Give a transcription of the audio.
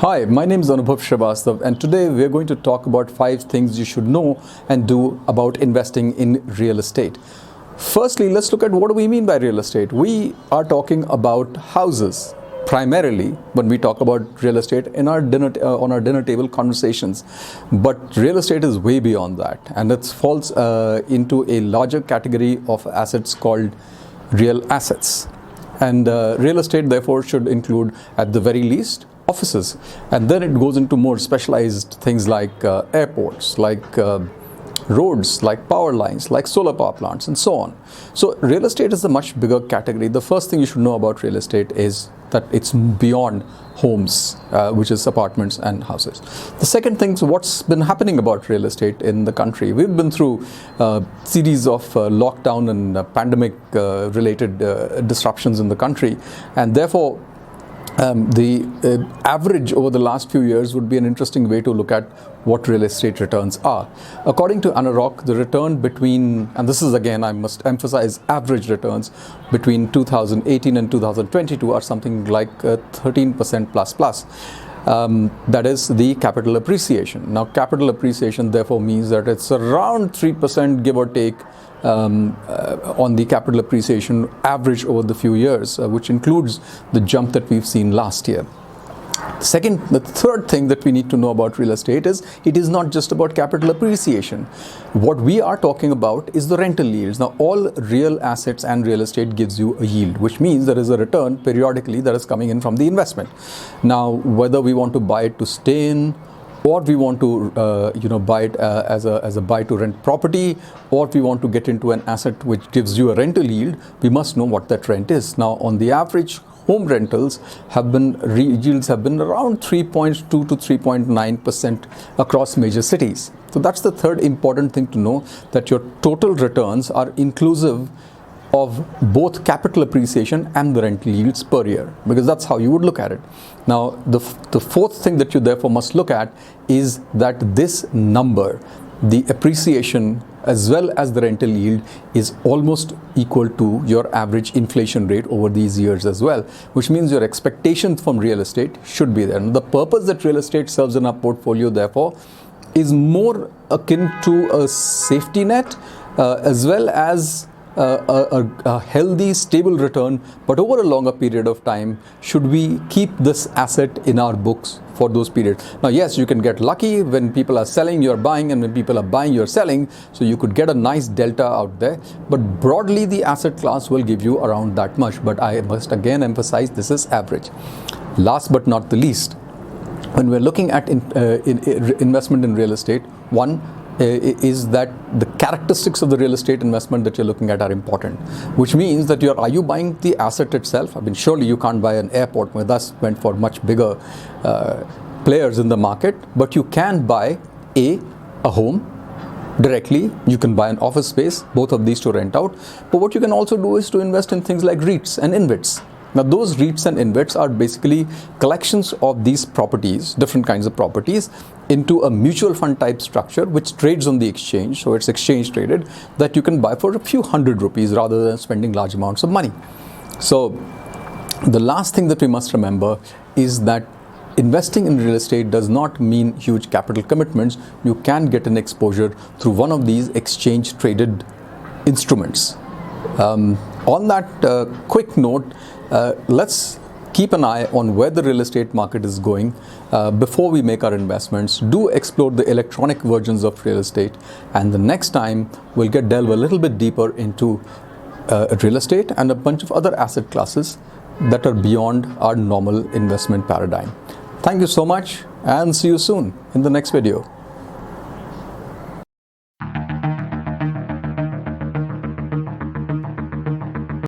Hi, my name is Anubhav Srivastav, and today we are going to talk about 5 things you should know and do about investing in real estate. Firstly, let's look at what do we mean by real estate. We are talking about houses primarily when we talk about real estate in our on our dinner table conversations. But real estate is way beyond that, and it falls into a larger category of assets called real assets. And real estate therefore should include, at the very least, offices, and then it goes into more specialized things like airports, like roads, like power lines, like solar power plants, and so on. So real estate is a much bigger category. The first thing you should know about real estate is that it's beyond homes, which is apartments and houses. The second thing is what's been happening about real estate in the country. We've been through series of lockdown and pandemic related disruptions in the country, and therefore the average over the last few years would be an interesting way to look at what real estate returns are. According to Anarock, the return between, and this is again, I must emphasize, average returns between 2018 and 2022 are something like 13% plus. That is the capital appreciation. Now, capital appreciation therefore means that it's around 3%, give or take, on the capital appreciation average over the few years, which includes the jump that we've seen last year. The third thing that we need to know about real estate is it is not just about capital appreciation. What we are talking about is the rental yields. Now, all real assets and real estate gives you a yield, which means there is a return periodically that is coming in from the investment. Now, whether we want to buy it to stay in, or we want to buy it as a buy to rent property, or we want to get into an asset which gives you a rental yield, we must know what that rent is. Now, on the average, home rentals yields have been around 3.2 to 3.9% across major cities. So that's the third important thing to know, that your total returns are inclusive of both capital appreciation and the rental yields per year, because that's how you would look at it. Now, the fourth thing that you therefore must look at is that this number, the appreciation as well as the rental yield, is almost equal to your average inflation rate over these years as well, which means your expectations from real estate should be there. And the purpose that real estate serves in our portfolio therefore is more akin to a safety net as well as a healthy, stable return, but over a longer period of time, should we keep this asset in our books for those periods. Now, yes, you can get lucky. When people are selling, you're buying, and when people are buying, you're selling, so you could get a nice delta out there, but broadly the asset class will give you around that much. But I must again emphasize, this is average. Last but not the least, when we're looking at investment in real estate, one is that the characteristics of the real estate investment that you're looking at are important, which means that are you buying the asset itself? I mean, surely you can't buy an airport. With us went for much bigger players in the market, but you can buy a home directly. You can buy an office space, both of these to rent out. But what you can also do is to invest in things like REITs and InvITs. Now, those REITs and InvITs are basically collections of these properties, different kinds of properties, into a mutual fund type structure which trades on the exchange. So it's exchange traded, that you can buy for a few hundred rupees rather than spending large amounts of money. So the last thing that we must remember is that investing in real estate does not mean huge capital commitments. You can get an exposure through one of these exchange traded instruments. On that quick note, let's keep an eye on where the real estate market is going before we make our investments. Do explore the electronic versions of real estate, and the next time we'll delve a little bit deeper into real estate and a bunch of other asset classes that are beyond our normal investment paradigm. Thank you so much, and see you soon in the next video.